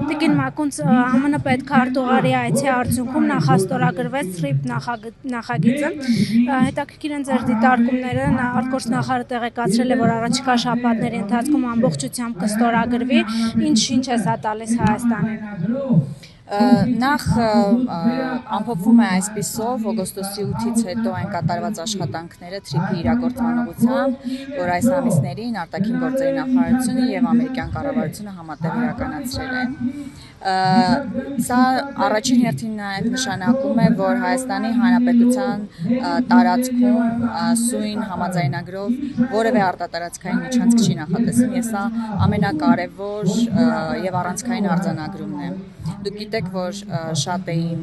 Տիկին Մակունց ԱՄՆ պետքարտուղարի այցի արդյունքում նախաստորագրվեց TRIP նախագիծը։ Հետաքրքիր են ձեր դիտարկումները, արտգործնախարարը տեղեկացրել է, որ առաջիկա շաբաթների ընթացքում ամբողջությամբ կստորագրվի, ինչ է սա տալիս Հայաստանին։ Նախ ամփոփվում է այսպիսով օգոստոսի 8-ից հետո այն կատարված աշխատանքները TRIP-ի իրագործման ուղղությամբ, որ այս ամիսներին արտաքին գործերի նախարարությունը եւ ամերիկյան կառավարությունը համատեղ իրականացրել են։ Սա առաջին հերթին նաև նշանակում է, որ Հայաստանի Հանրապետության տարածքում սույն համաձայնագրով որևէ արտատարածքային միջանցք չի նախատեսվում, եւ սա ամենակարևոր եւ առանցքային արձանագրումն է։ Դուք գիտեք, որ շատ էին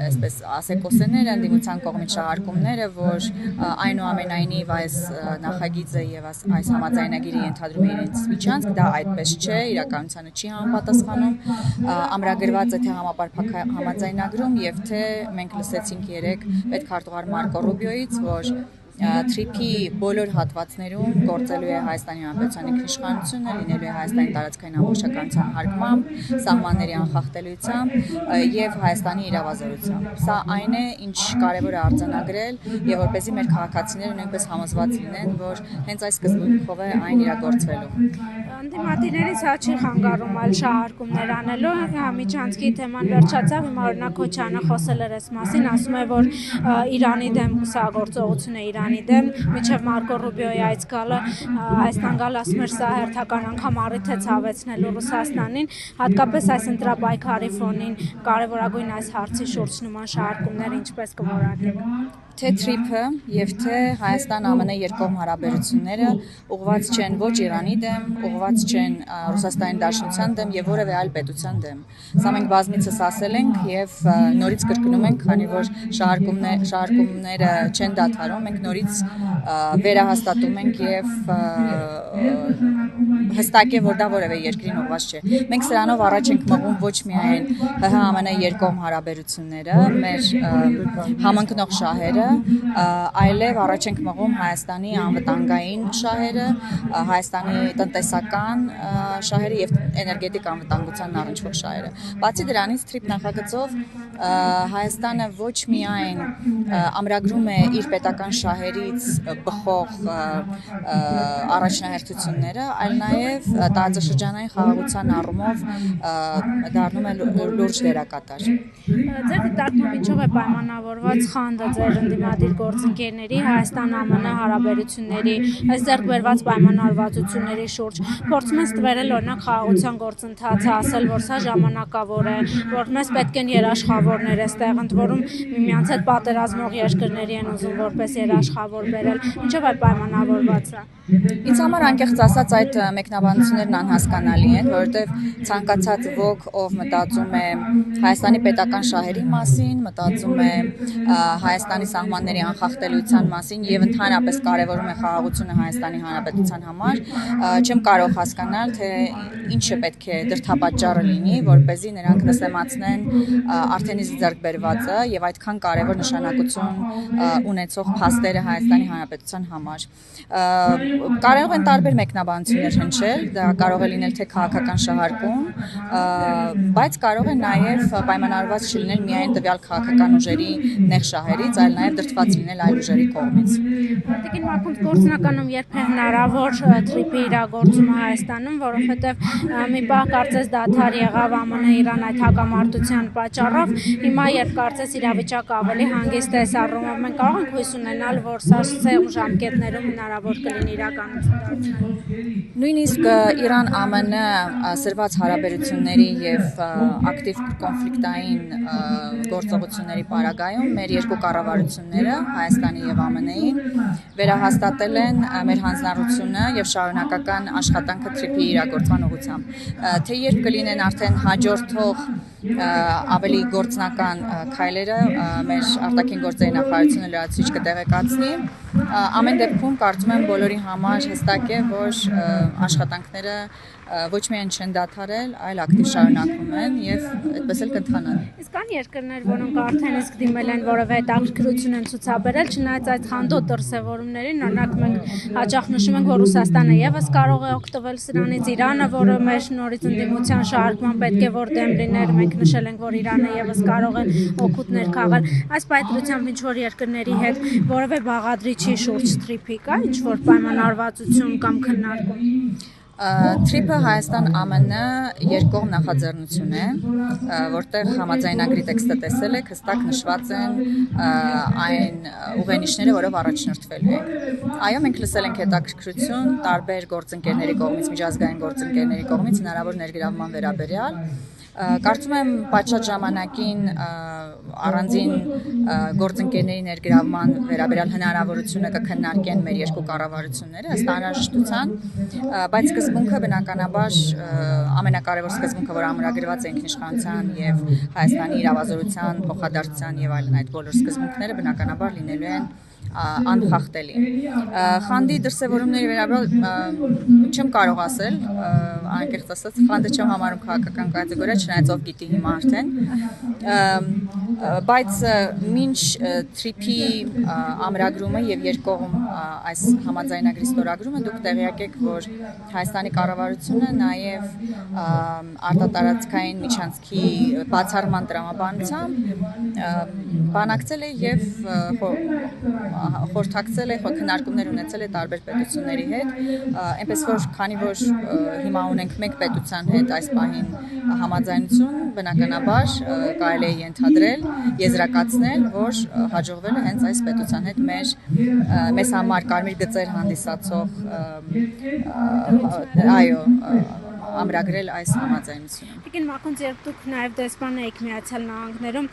այսպես ասեկոսեներ ընդդիմության կողմից շահարկումները, որ այնուամենայնիվ այս նախագիծը եւ այս համաձայնագիրը ենթադրում է իրենց միջանցք, դա այդպես չէ, իրականությանը չի համապատասխանում։ Ամրագրված է թե համապարփակ համաձայնագրում եւ թե մենք լսեցինք երեք պետքարտուղար Մարկո Ռուբիոից, որ TRIP-ի բոլոր հատվածներում գործելու է Հայաստանի Հանրապետության ինքնիշխանությունը, լինելու է Հայաստանի տարածքային ամբողջականության հարգմամբ, սահմանների անխախտելիությամբ եւ Հայաստանի իրավազորությամբ։ Սա այն է, ինչ կարեւոր է արձանագրել եւ որպեսզի մեր քաղաքացիները նույնպես համոզված լինեն, որ հենց այս սկզբունքով է այն իրագործվելու։ Ընդդիմադիրներից չի խանգարում այլ շահարկումներ անելու, միջանցքի թեման վերջացավ, հիմա օրինակ Քոչյանը խոսել էր այս մասին, ասում է, որ Իրանի դեմ կուսակցողություն է Իրանի դեմ, մինչև Մարկո Ռուբիոյի այս գալը Հայաստան գալ ասում էր սա հերթական անգամ առիթ է ցավեցնելու Ռուսաստանին, հատկապես այս ընտրապայքարի ֆոնին կարևորագույն այս հարցի շուրջ նման շահարկումները ինչպես կորակեք։ Թե TRIP-ը եւ թե Հայաստան-ԱՄՆ երկկողմ հարաբերությունները ուղղված չեն ոչ Իրանի դեմ, ուղղված չեն Ռուսաստանի Դաշնության դեմ եւ որևէ այլ պետության դեմ։ Սա մենք բազմիցս ասել ենք եւ նորից կրկնում ենք, քանի որ շահարկումները չեն դադարում, մենք նորից վերահաստատում ենք եւ հստակ է, որ դա որևէ երկրին ուղղված չէ։ Մենք սրանով առաջ ենք մղում ոչ միայն ՀՀ-ԱՄՆ երկկողմ հարաբերությունները, մեր համընկնող շահերը, այլև առաջ ենք մղում Հայաստանի անվտանգային շահերը, Հայաստանի տնտեսական շահերը եւ էներգետիկ անվտանգության առնչվող շահերը։ Բացի դրանից TRIP նախագծով Հայաստանը ոչ միայն ամրագրում է իր պետական շահերից բխող առաջնահերթությունները, այլ նաեւ տարածաշրջանային խաղաղության առումով դառնում է լուրջ դերակատար։ Ձեր դիտարկմամբ ինչով է պայմանավորված խանդը ձեր ընդդիմադիր գործընկերների Հայաստան-ԱՄՆ հարաբերությունների, այս ձեռք բերված պայմանավորվածությունների շուրջ, փորձում են ստվերել օրինակ խաղաղության գործընթացը, ասել, որ սա ժամանակավոր է, որ մեզ պետք են երաշխավորներ այստեղ, ընդ որում միմյանց հետ պատերազմող երկրների են ուզում որպես երաշխավոր բերել, ինչով է պայմանավորված սա։ Ինձ համար անկեղծ ասած այդ մեկնաբանություններն անհասկանալի են, որովհետև ցանկացած ոք, ով մտածում է Հայաստանի պետական շահերի մասին, մտածում է Հայաստանի սահմանների անխախտելիության մասին եւ ընդհանրապես կարեւորում է խաղաղությունը Հայաստանի Հանրապետության համար, չեմ կարող հասկանալ, թե ինչը պետք է դրդապատճառը լինի, որպեսզի նրանք նսեմացնեն արդեն իսկ ձեռք բերվածը եւ այդքան կարեւոր նշանակություն ունեցող փաստերը Հայաստանի Հանրապետության համար։ Կարող են տարբեր մեկնաբանություններ հնչել, դա կարող է լինել թե քաղաքական շահարկում, բայց կարող է նաև պայմանավորված չլինել միայն տվյալ քաղաքական ուժերի նեղ շահերից, այլ նաև դրդված լինել այլ ուժերի կողմից։ Տիկին Մակունց, գործնականում երբ է հնարավոր TRIP-ի իրագործումը Հայաստանում, որովհետև մի պահ կարծես դադար եղավ ԱՄՆ-Իրան այդ հակամարտության պատճառով, հիմա երբ կարծես իրավիճակը ավելի հանգիստ է այս առումով, մենք կարող ենք հույս ունենալ, որ սա սեղմ ժամկետներում հնարավոր կլինի Նույնիսկ Իրան-ԱՄՆ սրված հարաբերությունների եւ ակտիվ կոնֆլիկտային գործողությունների պարագայում մեր երկու կառավարությունները Հայաստանի եւ ԱՄՆ-ի վերահաստատել են մեր հանձնառությունը եւ շարունակական աշխատանքը TRIP-ի իրագործման ուղղությամբ։ Թե երբ կլինեն արդեն հաջորդող ավելի գործնական քայլերը մեր արտաքին գործերի նախարարությունը լրացուցիչ կտեղեկացնի, ամեն դեպքում կարծում եմ բոլորի համար հստակ է, որ աշխատանքները ոչ միայն չեն դադարել, այլ ակտիվ շարունակվում են եւ այդպես էլ կընթանան։ Իսկ կան երկրներ, որոնք արդեն իսկ դիմել են որևէ հետաքրքրություն են ցուցաբերել, չնայած այդ խանդոտ դրսևորումներին, օրինակ մենք հաճախ նշում ենք, որ Ռուսաստանը եւս կարող է օգտվել սրանից, Իրանը, որը մեր նորից ընդդիմության շարժման պետք է որ դեմ լիներ, մենք նշել ենք, որ Իրանը եւս կարող է օգուտներ քաղել։ Այս պայծրությամբ ինչ որ երկրների հետ որևէ բաղադրիչի շուրջ թրիփի կա, ինչ որ պայմանավորվածություն կամ քննարկում։ Թրիփը Հայաստան-ԱՄՆ երկկողմ նախաձեռնություն է, որտեղ համաձայնագրի տեքստը տեսել եք, հստակ նշված են այն ուղենիշները, որով առաջնորդվելու ենք։ Այո, մենք լսել ենք հետաքրքրություն տարբեր գործընկերների կողմից, միջազգային գործընկերների կողմից հնարավոր ներգրավման վերաբերյալ։ Կարծում եմ պատշաճ ժամանակին առանձին գործընկերների ներգրավման վերաբերյալ հնարավորությունը կքննարկեն մեր երկու կառավարությունները ըստ անհրաժեշտության, բայց սկզբունքը բնականաբար ամենակարևոր սկզբունքը, որ ամրագրված է ինքնիշխանության եւ Հայաստանի իրավազորության, փոխադարձության եւ այլն այդ բոլոր սկզբունքները բնականաբար լինելու են անխախտելի։ Խանդի դրսևորումների վերաբերյալ չեմ կարող ասել, անկեղծ ասած, խանդը չեմ համարում քաղաքական կատեգորիա, չնայած ով գիտի հիմա արդեն, բայց մինչ թրիփի ամրագրումը եւ երկկողմ այս համաձայնագրի ստորագրումը դուք տեղյակ եք, որ Հայաստանի կառավարությունը նաեւ արտատարածքային միջանցքի բացառման տրամաբանությամբ բանակցել է եւ խորհրդակցել է, քննարկումներ ունեցել է տարբեր պետությունների հետ, այնպես որ քանի որ հիմա ունենք մեկ պետության հետ այս պահին համաձայնություն, բնականաբար կարելի է ենթադրել, եզրակացնել, որ հաջողվել է հենց այս պետության հետ մեզ համար կարմիր գծեր հանդիսացող ամրագրել այս համաձայնությունը։ Տիկին Մակունց, երբ դուք նաև դեսպան եք Միացյալ Նահանգներում,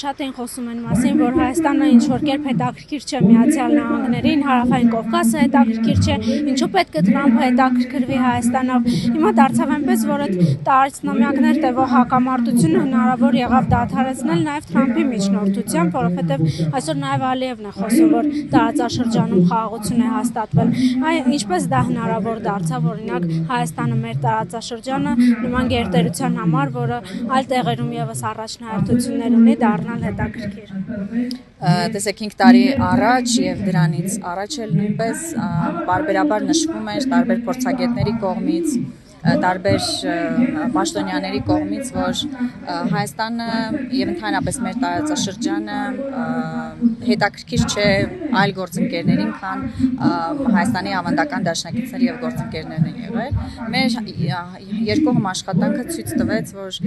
շատ են խոսում են մասին, որ Հայաստանը ինչ որ կերպ հետաքրքիր չէ Միացյալ Նահանգներին, Հարավային Կովկասը հետաքրքիր չէ, ինչու պետք է Թրամփը հետաքրքրվի Հայաստանով։ Հիմա դարձավ այնպես, որ այդ տարածքնամյակներ տևող հակամարտությունը հնարավոր եղավ դադարեցնել նաև Թրամփի միջնորդությամբ, որովհետև այսօր նաև Ալիևն է խոսում, որ տարածաշրջանում խաղաղություն է հաստատվել։ Ինչպես դա հնարավոր դարձավ, օրինակ Հայաստանը մեր տարածաշրջանը նման գերտերության համար, որը այլ տեղերում եւս առաջնահերթություններ ունի, դառնալ հետաքրքիր։ Տեսեք 5 տարի առաջ եւ դրանից առաջ էլ նույնպես բարբերաբար նշվում էր տարբեր փորձագետների կողմից, տարբեր պաշտոնյաների կողմից, որ Հայաստանը եւ ընդհանրապես մեր տարածաշրջանը հետաքրքիր չէ այլ գործընկերներին, քան Հայաստանի ավանդական դաշնակիցներ եւ գործընկերներն են եղել։ Մեր երկկողմ աշխատանքը ցույց տվեց, որ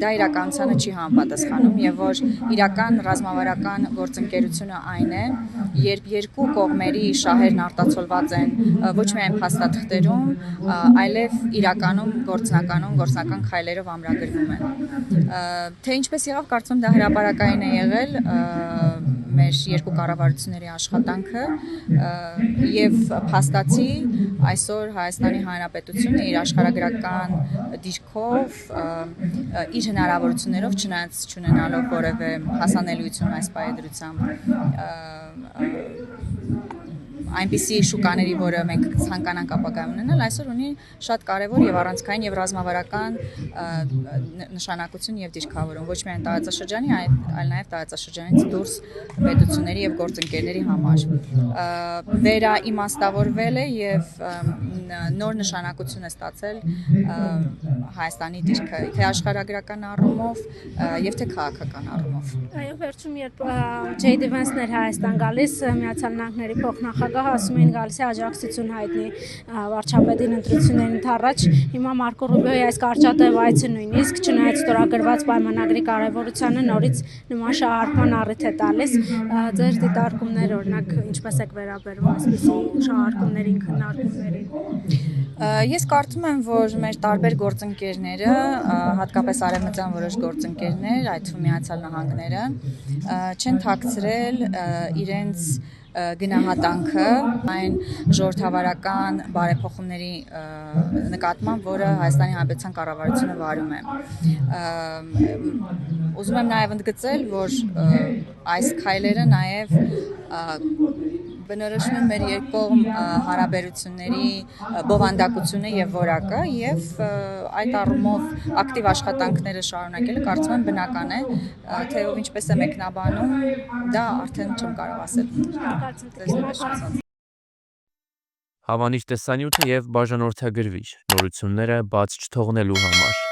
դա իրականությանը չի համապատասխանում եւ որ իրական ռազմավարական գործընկերությունը այն է, երբ երկու կողմերի շահերն արտացոլված են ոչ միայն փաստաթղթերում, այլև իրականում գործնական քայլերով ամրագրվում են։ Թե ինչպես եղավ, կարծում եմ դա հրապարակային է եղել մեր երկու կառավարությունների աշխատանքը եւ փաստացի այսօր Հայաստանի Հանրապետությունը իր աշխարհագրական դիրքով իր հնարավորություններով չնայած չունենալով որևէ հասանելիություն այս պայծրությամբ այնպիսի շուկաների, որը մենք ցանկանանք ապագայում ունենալ, այսօր ունի շատ կարևոր եւ առանցքային եւ ռազմավարական նշանակություն եւ դիրքավորում ոչ միայն տարածաշրջանի, այլ նաեւ տարածաշրջանից դուրս պետությունների եւ գործընկերների համար։ Վերաիմաստավորվել է եւ նոր նշանակություն է ստացել Հայաստանի դիրքը, թե աշխարհագրական առումով եւ թե քաղաքական առումով։ Այո, վերջում երբ Ջեյդի Վենսն էր Հայաստան գալիս, Միացյալ Նահանգների փոխնախագահ ասում էին գալիս է աջակցություն հայտնի վարչապետին ընտրություններին առաջ, հիմա Մարկո Ռուբիոյի այս կարճատև այցը նույնիսկ չնայած ստորագրված պայմանագրի կարևորությանը նորից նման շահարկման առիթ է տալիս, ձեր դիտարկումներ օրինակ ինչպես եք վերաբերվում այսպիսի շահարկումներին, քննարկումներին։ Ես կարծում եմ, որ մեր տարբեր գործընկերները, հատկապես արևմտյան որոշ գործընկերներ, այդ թվում Միացյալ Նահանգները, չեն թաքցրել իրենց գնահատանքը այն ժողովրդավարական բարեփոխումների նկատմամբ, որը Հայաստանի Հանրապետության կառավարությունը վարում է։ Ուզում եմ նաև ընդգծել, որ այս քայլերը նաև Բնորոշում են մեր երկկողմ հարաբերությունների բովանդակությունը եւ որակը եւ այդ առումով ակտիվ աշխատանքները շարունակելը կարծում եմ բնական է, թե ով ինչպես է մեկնաբանում, դա արդեն չեմ կարող ասել։ Հավանիչ տեսանյութը եւ բաժանորդագրվիչ նորությունները բաց չթողնելու համար։